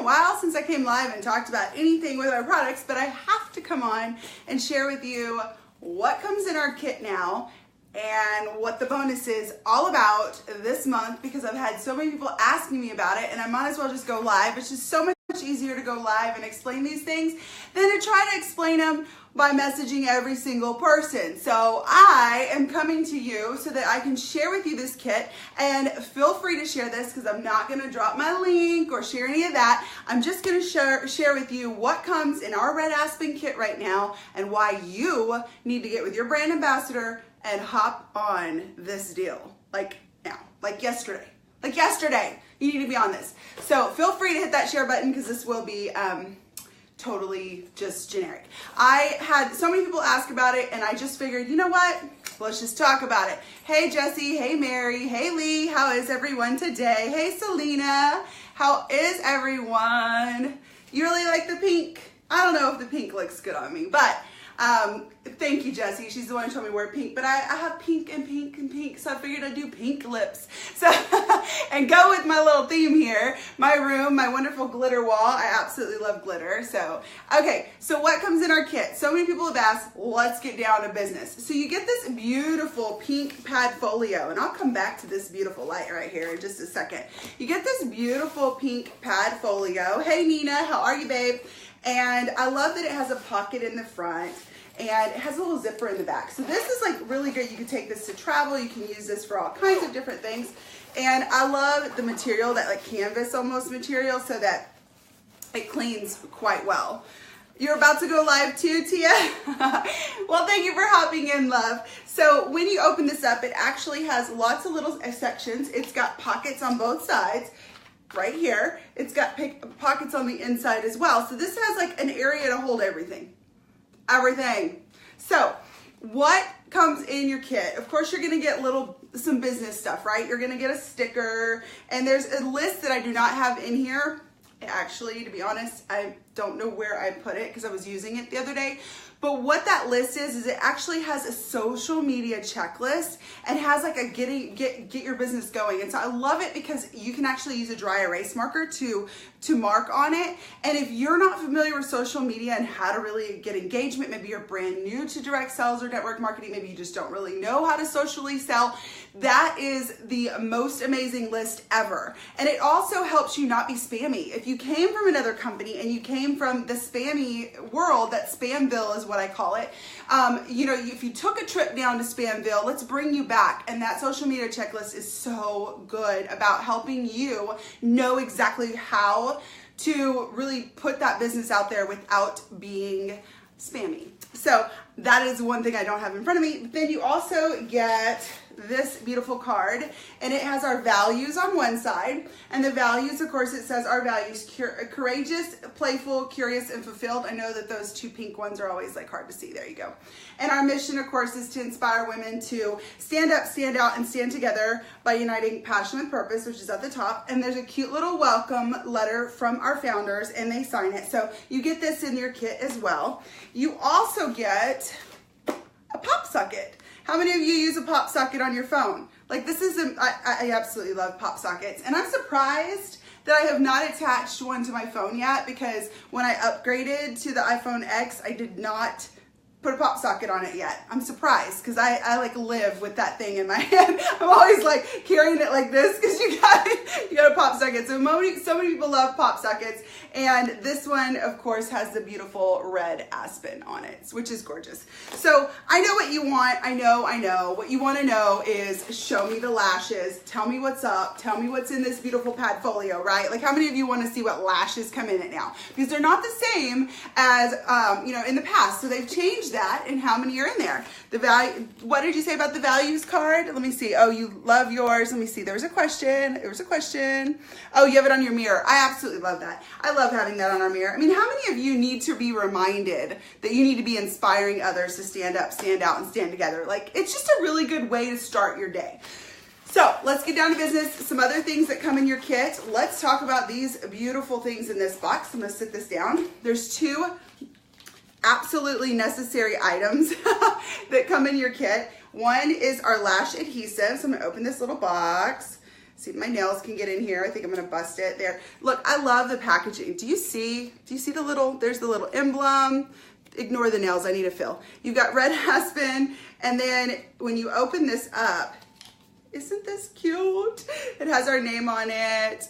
while since I came live and talked about anything with our products, but I have to come on and share with you what comes in our kit now and what the bonus is all about this month, because I've had so many people asking me about it and I might as well just go live. It's just so much easier to go live and explain these things than to try to explain them by messaging every single person. So I am coming to you so that I can share with you this kit, and feel free to share this because I'm not going to drop my link or share any of that. I'm just going to share with you what comes in our Red Aspen kit right now and why you need to get with your brand ambassador and hop on this deal like now, like yesterday. Like yesterday, you need to be on this. So feel free to hit that share button because this will be totally just generic. I had so many people ask about it and I just figured, you know what? Let's just talk about it. Hey Jesse, hey Mary, hey Lee, how is everyone today? Hey Selena, how is everyone? You really like the pink? I don't know if the pink looks good on me, but thank you, Jessie. She's the one who told me to wear pink, but I have pink and pink and pink, so I figured I'd do pink lips. So, and go with my little theme here, my room, my wonderful glitter wall. I absolutely love glitter. So, okay, so what comes in our kit? So many people have asked, let's get down to business. So you get this beautiful pink pad folio, and I'll come back to this beautiful light right here in just a second. You get this beautiful pink pad folio. Hey Nina, how are you, babe? And I love that it has a pocket in the front and it has a little zipper in the back. So this is like really good. You can take this to travel. You can use this for all kinds of different things. And I love the material, that like canvas almost material, so that it cleans quite well. You're about to go live too, Tia? Well, thank you for hopping in, love. So when you open this up, it actually has lots of little sections. It's got pockets on both sides. Right here, it's got pockets on the inside as well. So this has like an area to hold everything. So what comes in your kit? Of course, you're gonna get some business stuff, right? You're gonna get a sticker, and there's a list that I do not have in here. Actually, to be honest, I don't know where I put it because I was using it the other day. But what that list is it actually has a social media checklist and has like a get your business going. And so I love it because you can actually use a dry erase marker to mark on it. And if you're not familiar with social media and how to really get engagement, maybe you're brand new to direct sales or network marketing, maybe you just don't really know how to socially sell, that is the most amazing list ever. And it also helps you not be spammy. If you came from another company and you came from the spammy world, that Spamville is what I call it. If you took a trip down to Spamville, let's bring you back. And that social media checklist is so good about helping you know exactly how to really put that business out there without being spammy. So that is one thing I don't have in front of me. But then you also get this beautiful card, and it has our values on one side, and the values, of course, it says our values: courageous, playful, curious, and fulfilled. I know that those two pink ones are always like hard to see. There you go. And our mission, of course, is to inspire women to stand up, stand out, and stand together by uniting passion with purpose, which is at the top. And there's a cute little welcome letter from our founders, and they sign it. So you get this in your kit as well. You also get a pop socket. How many of you use a pop socket on your phone? Like this is, I absolutely love pop sockets. And I'm surprised that I have not attached one to my phone yet, because when I upgraded to the iPhone X, I did not put a pop socket on it yet. I'm surprised because I like live with that thing in my hand. I'm always like carrying it like this because you got a pop socket. So many people love pop sockets, and this one of course has the beautiful red aspen on it, which is gorgeous. So I know what you want. I know what you want to know is show me the lashes, tell me what's up, tell me what's in this beautiful pad folio, right? Like how many of you want to see what lashes come in it now? Because they're not the same as in the past. So they've changed that and how many are in there. The value, what did you say about the values card? Let me see. Oh, you love yours. Let me see. There was a question. Oh, you have it on your mirror. I absolutely love that. I love having that on our mirror. I mean, how many of you need to be reminded that you need to be inspiring others to stand up, stand out, and stand together? Like, it's just a really good way to start your day. So let's get down to business. Some other things that come in your kit. Let's talk about these beautiful things in this box. I'm going to sit this down. There's two absolutely necessary items that come in your kit. One is our lash adhesive. So I'm going to open this little box. See, my nails can get in here. I think I'm gonna bust it there. Look, I love the packaging. Do you see the little, there's the little emblem. Ignore the nails, I need a fill. You've got red aspen, and then when you open this up, isn't this cute? It has our name on it.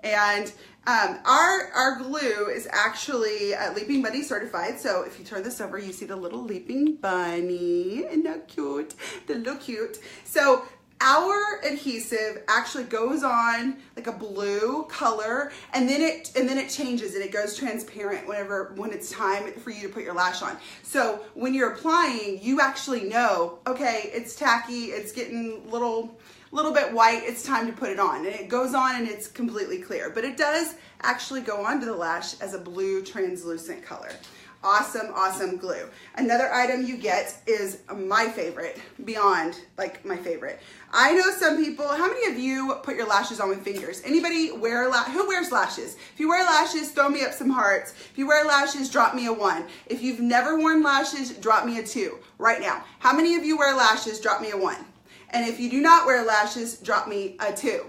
And our glue is actually Leaping Bunny certified. So if you turn this over, you see the little Leaping Bunny. Isn't that cute? They look cute. So our adhesive actually goes on like a blue color, and then it changes and it goes transparent when it's time for you to put your lash on. So when you're applying, you actually know, okay, it's tacky, it's getting little bit white, it's time to put it on. And it goes on and it's completely clear, but it does actually go onto the lash as a blue translucent color. Awesome, awesome glue. Another item you get is my favorite, beyond like my favorite. I know some people, how many of you put your lashes on with fingers? Anybody who wears lashes? If you wear lashes, throw me up some hearts. If you wear lashes, drop me a 1. If you've never worn lashes, drop me a 2 right now. How many of you wear lashes? Drop me a 1. And if you do not wear lashes, drop me a 2.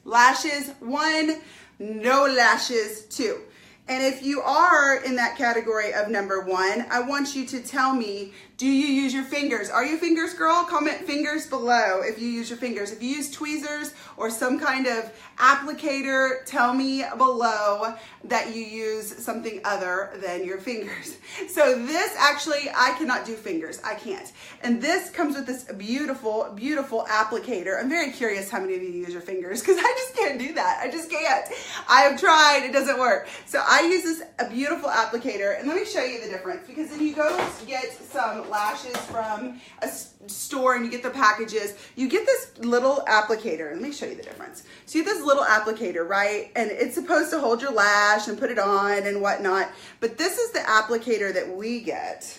Lashes, 1, no lashes, 2. And if you are in that category of number 1, I want you to tell me, do you use your fingers? Are you a fingers girl? Comment fingers below if you use your fingers. If you use tweezers or some kind of applicator, tell me below that you use something other than your fingers. So this actually, I cannot do fingers. I can't. And this comes with this beautiful, beautiful applicator. I'm very curious how many of you use your fingers, because I just can't do that. I just can't. I have tried. It doesn't work. So I use this beautiful applicator, and let me show you the difference, because then you go get some lashes from a store and you get the packages, you get this little applicator. Let me show you the difference. So you get this little applicator, right? And it's supposed to hold your lash and put it on and whatnot. But this is the applicator that we get.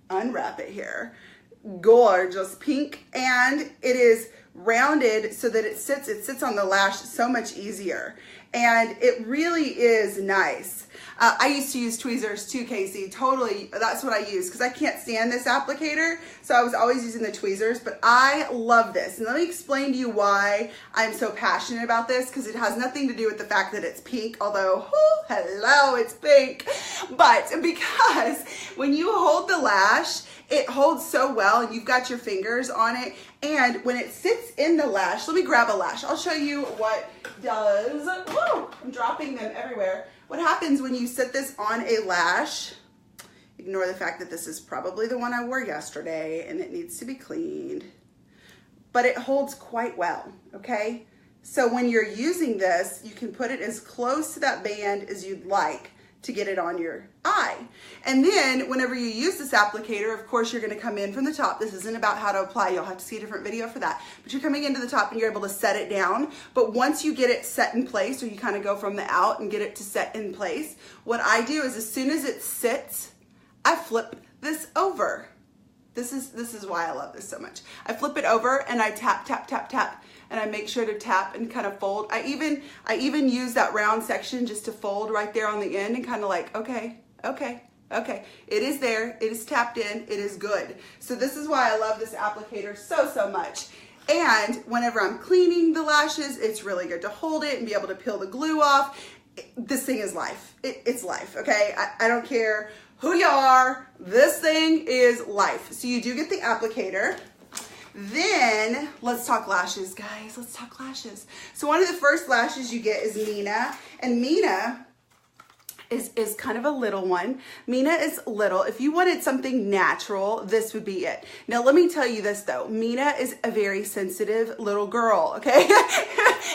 Unwrap it here. Gorgeous pink, and it is rounded so that it sits on the lash so much easier. And it really is nice. I used to use tweezers too, Casey. Totally, that's what I use, because I can't stand this applicator. So I was always using the tweezers, but I love this. And let me explain to you why I'm so passionate about this, because it has nothing to do with the fact that it's pink, although, oh, hello, it's pink. But because when you hold the lash, it holds so well, and you've got your fingers on it. And when it sits in the lash, let me grab a lash. I'll show you what does. Whoa, I'm dropping them everywhere. What happens when you sit this on a lash, ignore the fact that this is probably the one I wore yesterday and it needs to be cleaned, but it holds quite well, okay? So when you're using this, you can put it as close to that band as you'd like to get it on your eye. And then whenever you use this applicator, of course, you're gonna come in from the top. This isn't about how to apply. You'll have to see a different video for that. But you're coming into the top and you're able to set it down. But once you get it set in place, or you kind of go from the out and get it to set in place, what I do is as soon as it sits, I flip this over. This is why I love this so much. I flip it over and I tap, tap, tap, tap. And I make sure to tap and kind of fold. I even use that round section just to fold right there on the end and kind of like, okay, okay, okay. It is there, it is tapped in, it is good. So this is why I love this applicator so much. And whenever I'm cleaning the lashes, it's really good to hold it and be able to peel the glue off. This thing is life. It's life, okay? I don't care who you are, this thing is life. So you do get the applicator. Then let's talk lashes, guys. Let's talk lashes. So one of the first lashes you get is Mina, and Mina is kind of a little one. Mina is little. If you wanted something natural, this would be it. Now let me tell you this though. Mina is a very sensitive little girl, okay?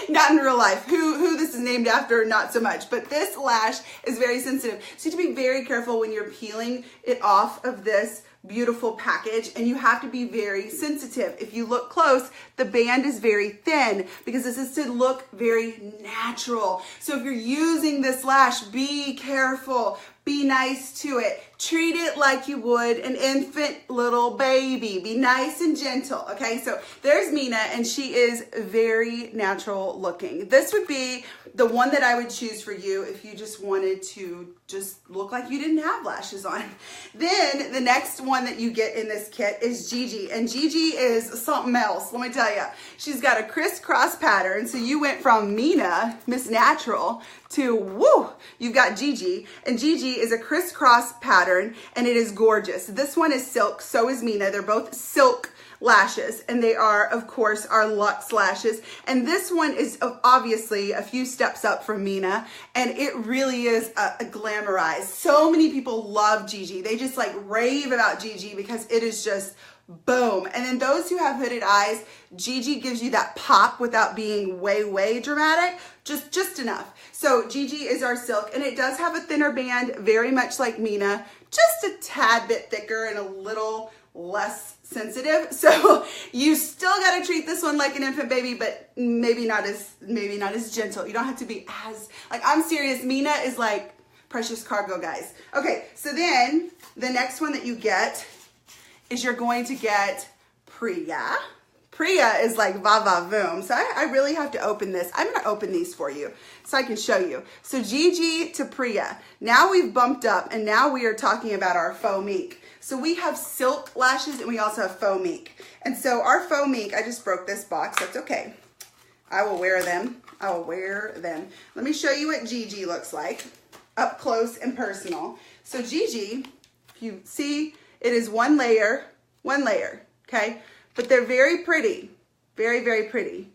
Not in real life. Who this is named after, not so much. But this lash is very sensitive. So you have to be very careful when you're peeling it off of this beautiful package, and you have to be very sensitive. If you look close, the band is very thin because this is to look very natural. So if you're using this lash, be careful. Be nice to it. Treat it like you would an infant little baby. Be nice and gentle, okay? So there's Mina, and she is very natural looking. This would be the one that I would choose for you if you just wanted to just look like you didn't have lashes on. Then the next one that you get in this kit is Gigi, and Gigi is something else, let me tell you. She's got a crisscross pattern, so you went from Mina, Miss Natural, to woo, you've got Gigi, and Gigi is a crisscross pattern, and it is gorgeous. This one is silk, so is Mina. They're both silk lashes, and they are, of course, our luxe lashes. And this one is obviously a few steps up from Mina, and it really is a glamorized. So many people love Gigi. They just like rave about Gigi because it is just boom. And then those who have hooded eyes, Gigi gives you that pop without being way dramatic, just enough. So Gigi is our silk, and it does have a thinner band, very much like Mina, just a tad bit thicker and a little less sensitive. So you still got to treat this one like an infant baby, but maybe not as gentle. You don't have to be as, like, I'm serious, Mina is like precious cargo, guys. Okay, so then the next one that you get is you're going to get Priya. Priya is like va-va-voom. So I really have to open this. I'm going to open these for you so I can show you. So Gigi to Priya. Now we've bumped up, and now we are talking about our faux mink. So we have silk lashes, and we also have faux mink. And so our faux mink, I just broke this box. That's okay. I will wear them. I will wear them. Let me show you what Gigi looks like up close and personal. So Gigi, if you see, it is one layer, okay? But they're very pretty, very pretty.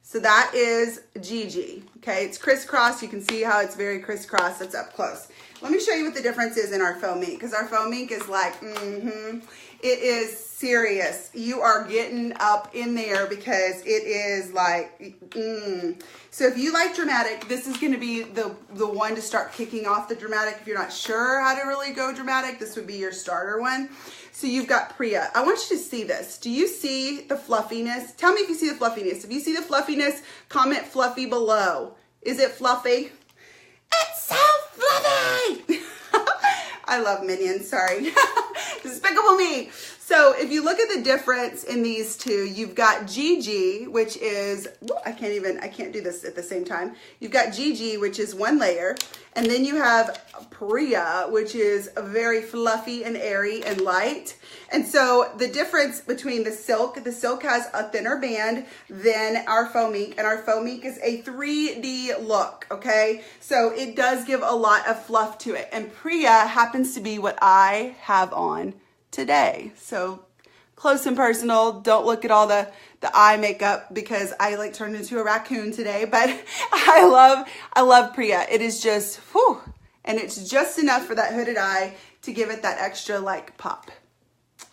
So that is Gigi, okay? It's crisscross. You can see how it's very crisscross. That's up close. Let me show you what the difference is in our faux mink, because our faux mink is like, it is serious. You are getting up in there because it is like, So if you like dramatic, this is gonna be the one to start kicking off the dramatic. If you're not sure how to really go dramatic, this would be your starter one. So you've got Priya. I want you to see this. Do you see the fluffiness? Tell me if you see the fluffiness. If you see the fluffiness, comment fluffy below. Is it fluffy? It's so fluffy! I love Minions, sorry. Despicable Me. So if you look at the difference in these two, you've got Gigi, which is, I can't do this at the same time. You've got Gigi, which is one layer, and then you have Priya, which is very fluffy and airy and light. And so the difference between the silk has a thinner band than our faux mink, and our faux mink is a 3D look, okay? So it does give a lot of fluff to it. And Priya happens to be what I have on today. So close and personal. Don't look at all the eye makeup because I like turned into a raccoon today, but I love Priya. It is just, whew, and it's just enough for that hooded eye to give it that extra like pop.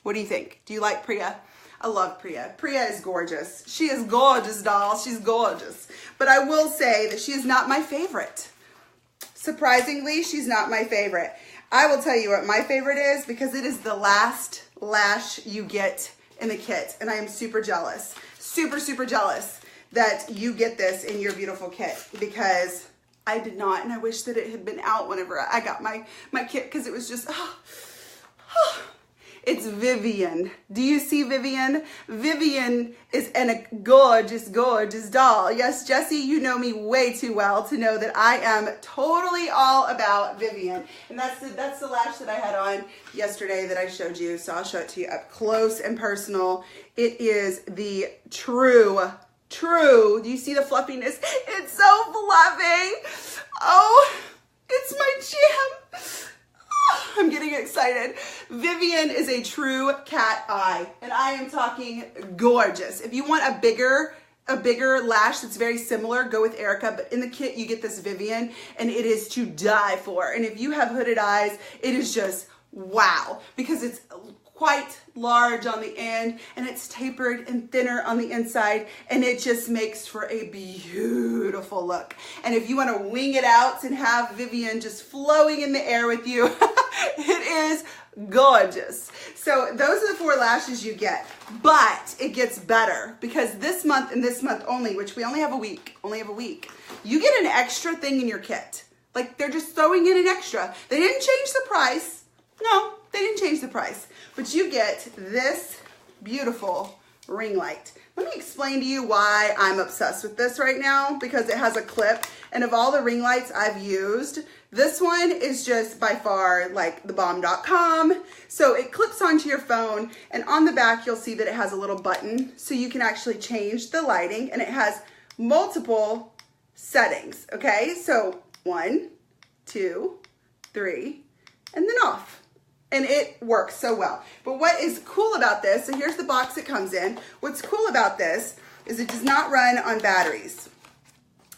What do you think? Do you like Priya? I love Priya. Priya is gorgeous. She is gorgeous, doll. She's gorgeous. But I will say that she is not my favorite. Surprisingly, she's not my favorite. I will tell you what my favorite is, because it is the last lash you get in the kit. And I am super jealous, super jealous that you get this in your beautiful kit, because I did not, and I wish that it had been out whenever I got my kit, because it was just, It's Vivian. Do you see Vivian? Vivian is a gorgeous doll. Yes, Jessie, you know me way too well to know that I am totally all about Vivian. And that's the lash that I had on yesterday that I showed you. So I'll show it to you up close and personal. It is the true. Do you see the fluffiness? It's so fluffy. Oh, it's my jam. I'm getting excited. Vivian is a true cat eye, and I am talking gorgeous. If you want a bigger lash that's very similar, go with Erica, but in the kit you get this Vivian, and it is to die for. And if you have hooded eyes, it is just wow, because it's quite large on the end, and it's tapered and thinner on the inside, and it just makes for a beautiful look. And if you want to wing it out and have Vivian just flowing in the air with you, it is gorgeous. So those are the 4 lashes you get, but it gets better, because this month and this month only, which we only have a week, you get an extra thing in your kit. Like they're just throwing in an extra. They didn't change the price. No, they didn't change the price. But you get this beautiful ring light. Let me explain to you why I'm obsessed with this right now, because it has a clip, and of all the ring lights I've used, this one is just by far like the bomb.com. So it clips onto your phone, and on the back you'll see that it has a little button so you can actually change the lighting, and it has multiple settings. Okay, so 1, 2, 3, and then off. And it works so well. But what is cool about this, so here's the box it comes in. What's cool about this is it does not run on batteries.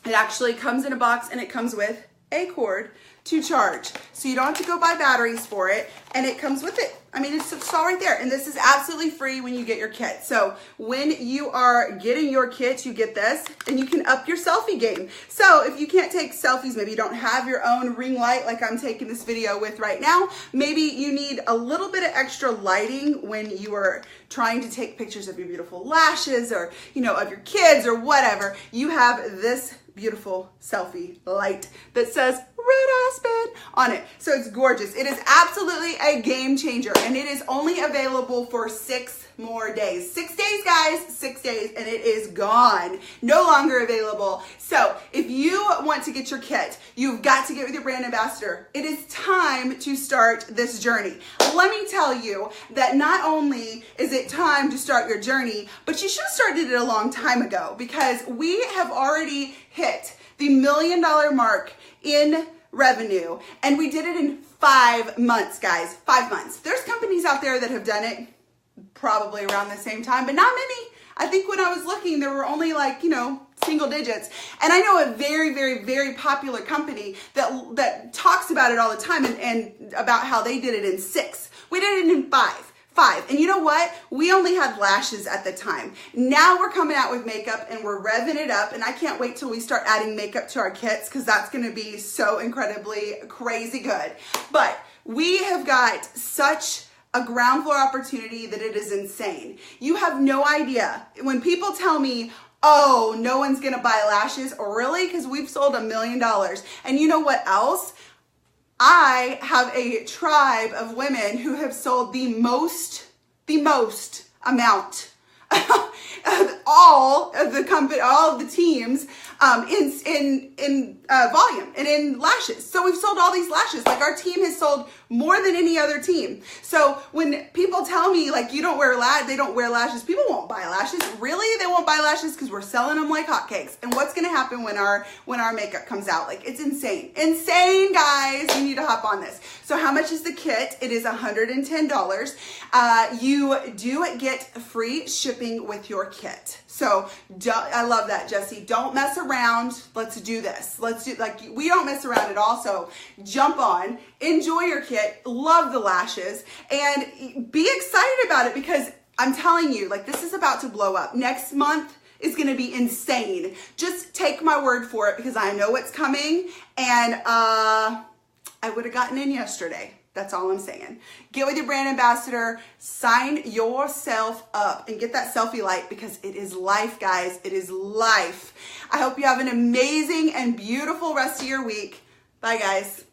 It actually comes in a box, and it comes with a cord to charge. So you don't have to go buy batteries for it, and it comes with it. I mean, it's all right there. And this is absolutely free when you get your kit. So when you are getting your kit, you get this, and you can up your selfie game. So if you can't take selfies, maybe you don't have your own ring light like I'm taking this video with right now, maybe you need a little bit of extra lighting when you are trying to take pictures of your beautiful lashes, or, you know, of your kids or whatever. You have this beautiful selfie light that says Red Aspen on it. So it's gorgeous. It is absolutely a game changer, and it is only available for 6 more days. 6 days, guys, 6 days, and it is gone. No longer available. So if you want to get your kit, you've got to get with your brand ambassador. It is time to start this journey. Let me tell you that not only is it time to start your journey, but you should have started it a long time ago, because we have already hit the $1 million mark in revenue, and we did it in 5 months, guys. 5 months. There's companies out there that have done it probably around the same time, but not many. I think when I was looking, there were only like, you know, single digits. And I know a very, very, very popular company that talks about it all the time, and about how they did it in 6. We did it in 5. And you know what? We only had lashes at the time. Now we're coming out with makeup, and we're revving it up, and I can't wait till we start adding makeup to our kits, because that's going to be so incredibly crazy good. But we have got such a ground floor opportunity that it is insane. You have no idea. When people tell me, oh, no one's going to buy lashes, really? Because we've sold $1 million. And you know what else? I have a tribe of women who have sold the most amount of all of the company, all of the teams in volume and in lashes. So we've sold all these lashes. Like, our team has sold more than any other team. So when people tell me like they don't wear lashes, people won't buy lashes. Really? They won't buy lashes because we're selling them like hotcakes. And what's going to happen when our makeup comes out? Like, it's insane. Insane, guys. You need to hop on this. So how much is the kit? It is $110. You do get free shipping with your kit. So I love that, Jesse. Don't mess around. Let's do this. We don't mess around at all. So jump on, enjoy your kit, love the lashes, and be excited about it, because I'm telling you, like, this is about to blow up. Next month is going to be insane. Just take my word for it, because I know it's coming, and I would have gotten in yesterday. That's all I'm saying. Get with your brand ambassador, sign yourself up, and get that selfie light, because it is life, guys. It is life. I hope you have an amazing and beautiful rest of your week. Bye, guys.